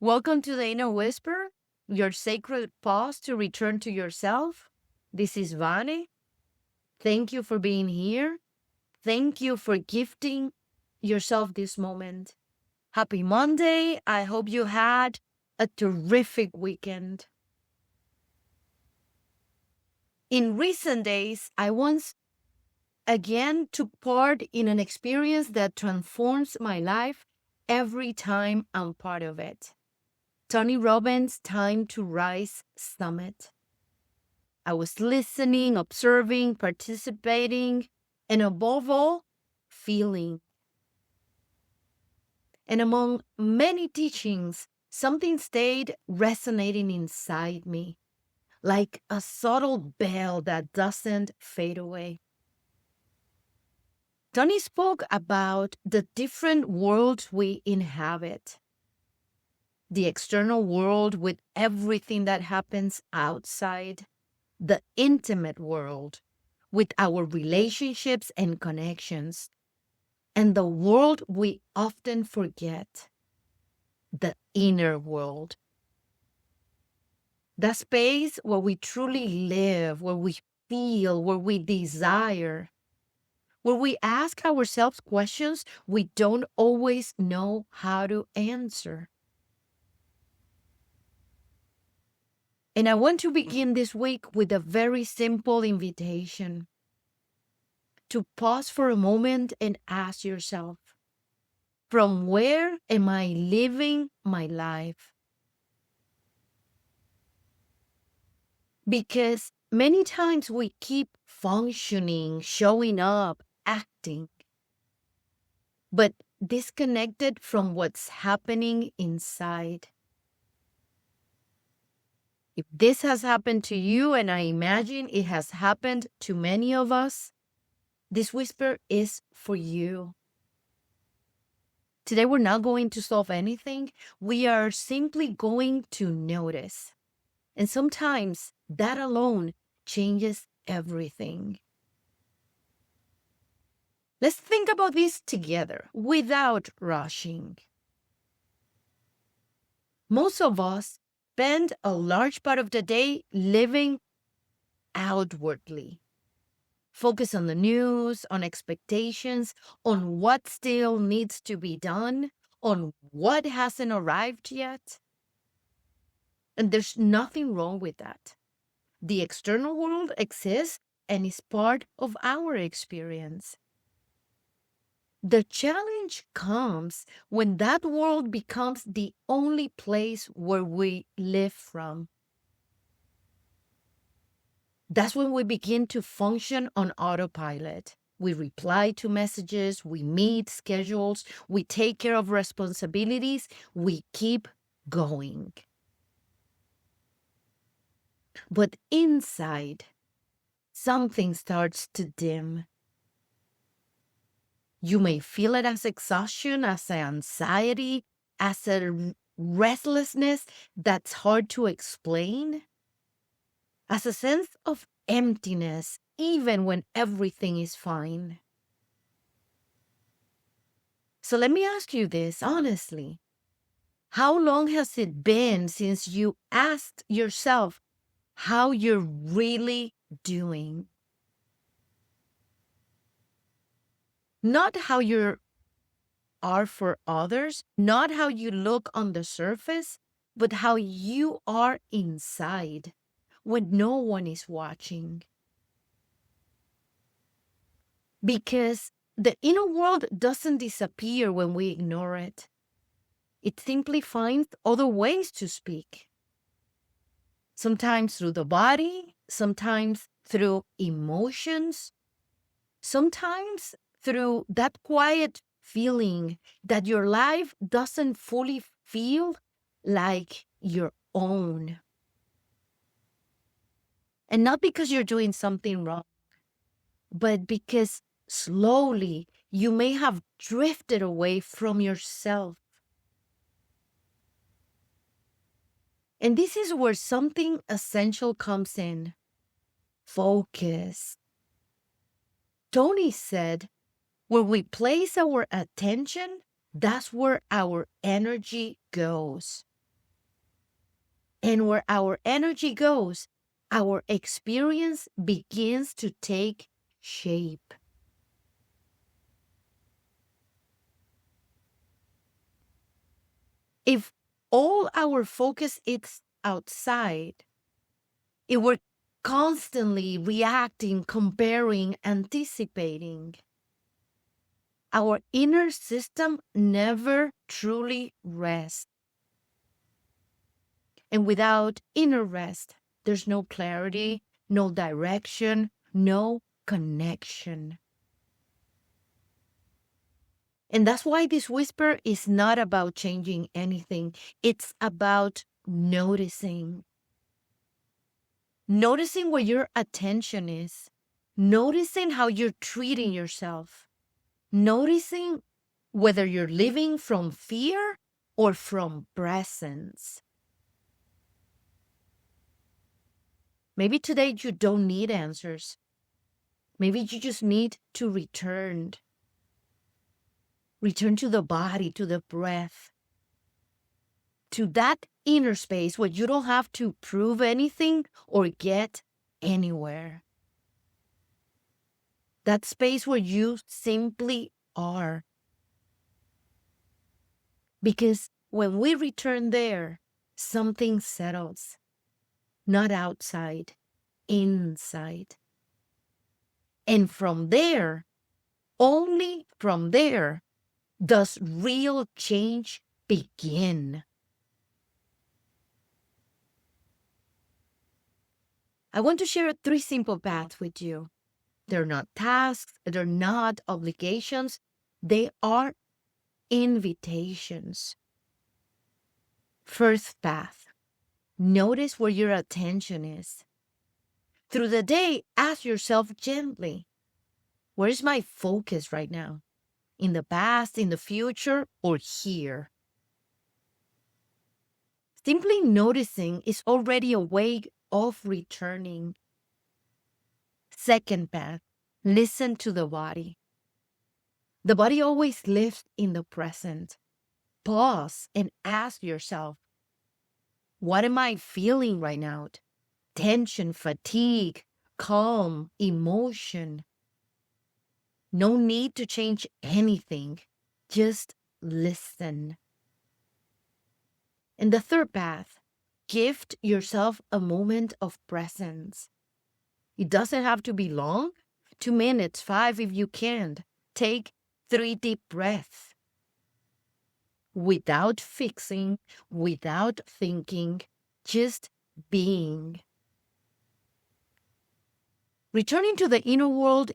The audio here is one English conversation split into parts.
Welcome to the Inner Whisper, your sacred pause to return to yourself. This is Vane. Thank you for being here. Thank you for gifting yourself this moment. Happy Monday. I hope you had a terrific weekend. In recent days, I once again took part in an experience that transforms my life every time I'm part of it. Tony Robbins' Time to Rise Summit. I was listening, observing, participating, and above all, feeling. And among many teachings, something stayed resonating inside me, like a subtle bell that doesn't fade away. Tony spoke about the different worlds we inhabit. The external world with everything that happens outside, the intimate world with our relationships and connections, and the world we often forget, the inner world. The space where we truly live, where we feel, where we desire, where we ask ourselves questions we don't always know how to answer. And I want to begin this week with a very simple invitation to pause for a moment and ask yourself, from where am I living my life? Because many times we keep functioning, showing up, acting, but disconnected from what's happening inside. If this has happened to you, and I imagine it has happened to many of us, this whisper is for you. Today, we're not going to solve anything. We are simply going to notice. And sometimes that alone changes everything. Let's think about this together without rushing. Most of us spend a large part of the day living outwardly. Focus on the news, on expectations, on what still needs to be done, on what hasn't arrived yet. And there's nothing wrong with that. The external world exists and is part of our experience. The challenge comes when that world becomes the only place where we live from. That's when we begin to function on autopilot. We reply to messages, we meet schedules, we take care of responsibilities, we keep going. But inside, something starts to dim. You may feel it as exhaustion, as anxiety, as a restlessness that's hard to explain, as a sense of emptiness, even when everything is fine. So let me ask you this honestly. How long has it been since you asked yourself how you're really doing? Not how you are for others, not how you look on the surface, but how you are inside when no one is watching. Because the inner world doesn't disappear when we ignore it. It simply finds other ways to speak. Sometimes through the body, sometimes through emotions, sometimes through that quiet feeling that your life doesn't fully feel like your own. And not because you're doing something wrong, but because slowly you may have drifted away from yourself. And this is where something essential comes in. Focus. Tony said, where we place our attention, that's where our energy goes. And where our energy goes, our experience begins to take shape. If all our focus is outside, if we're constantly reacting, comparing, anticipating, our inner system never truly rests. And without inner rest, there's no clarity, no direction, no connection. And that's why this whisper is not about changing anything. It's about noticing. Noticing where your attention is. Noticing how you're treating yourself. Noticing whether you're living from fear or from presence. Maybe today you don't need answers. Maybe you just need to return. Return to the body, to the breath, to that inner space where you don't have to prove anything or get anywhere. That space where you simply are. Because when we return there, something settles. Not outside, inside. And from there, only from there, does real change begin. I want to share 3 simple paths with you. They're not tasks, they're not obligations, they are invitations. First path, notice where your attention is. Through the day, ask yourself gently, where is my focus right now? In the past, in the future, or here? Simply noticing is already a way of returning. Second path, listen to the body. The body always lives in the present. Pause and ask yourself, what am I feeling right now? Tension, fatigue, calm, emotion. No need to change anything. Just listen. And the third path, gift yourself a moment of presence. It doesn't have to be long. 2 minutes, 5 if you can. Take 3 deep breaths. Without fixing, without thinking, just being. Returning to the inner world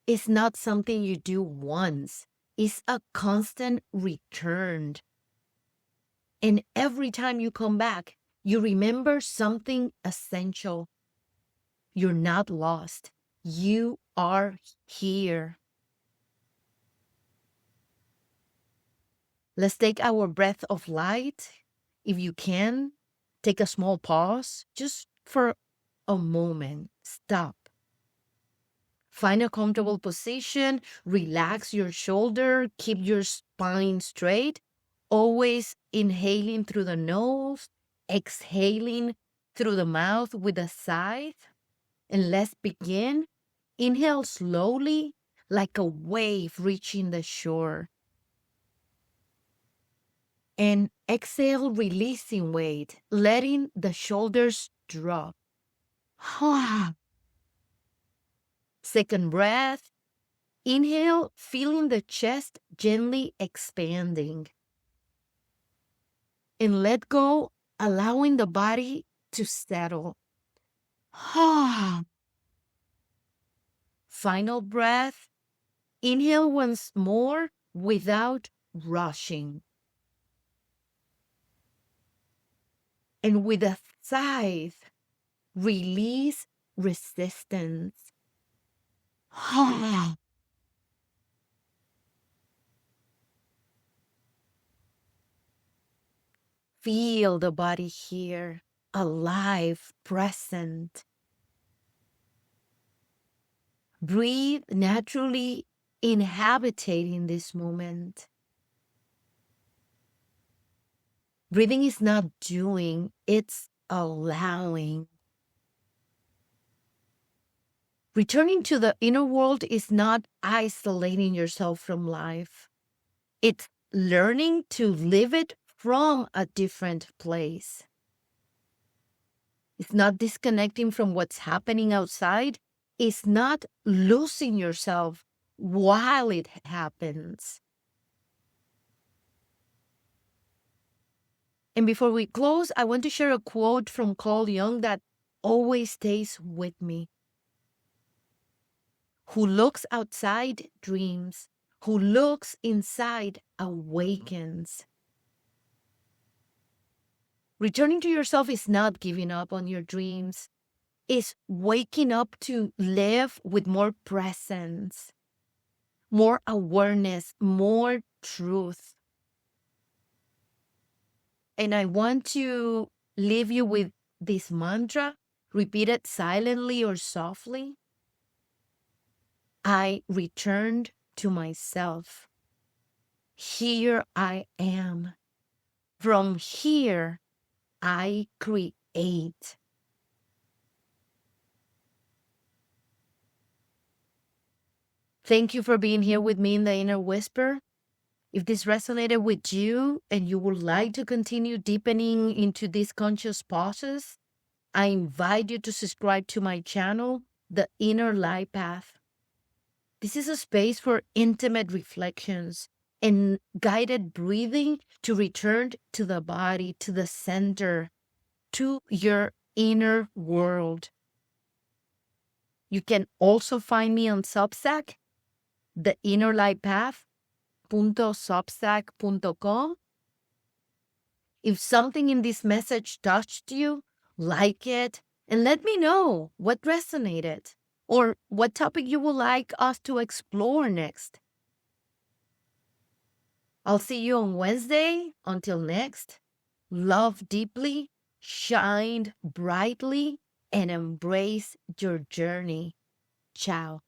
is not something you do once. It's a constant return. And every time you come back, you remember something essential. You're not lost. You are here. Let's take our breath of light. If you can, take a small pause just for a moment. Stop. Find a comfortable position. Relax your shoulder. Keep your spine straight. Always inhaling through the nose, exhaling through the mouth with a sigh. And let's begin. Inhale slowly, like a wave reaching the shore. And exhale, releasing weight, letting the shoulders drop. Second breath. Inhale, feeling the chest gently expanding. And let go, allowing the body to settle. Final breath. Inhale once more without rushing. And with a sigh, release resistance. Feel the body here, alive, present. Breathe naturally, inhabiting this moment. Breathing is not doing, it's allowing. Returning to the inner world is not isolating yourself from life. It's learning to live it from a different place. It's not disconnecting from what's happening outside. It's not losing yourself while it happens. And before we close, I want to share a quote from Carl Jung that always stays with me. Who looks outside dreams. Who looks inside awakens. Returning to yourself is not giving up on your dreams. It's waking up to live with more presence, more awareness, more truth. And I want to leave you with this mantra, repeated silently or softly. I returned to myself. Here I am. From here, I create. Thank you for being here with me in the Inner Whisper. If this resonated with you and you would like to continue deepening into these conscious pauses, I invite you to subscribe to my channel, The Inner Light Path. This is a space for intimate reflections and guided breathing to return to the body, to the center, to your inner world. You can also find me on Substack, The Inner Light Path. .substack.com. If something in this message touched you, like it, and let me know what resonated or what topic you would like us to explore next. I'll see you on Wednesday. Until next, love deeply, shine brightly, and embrace your journey. Ciao.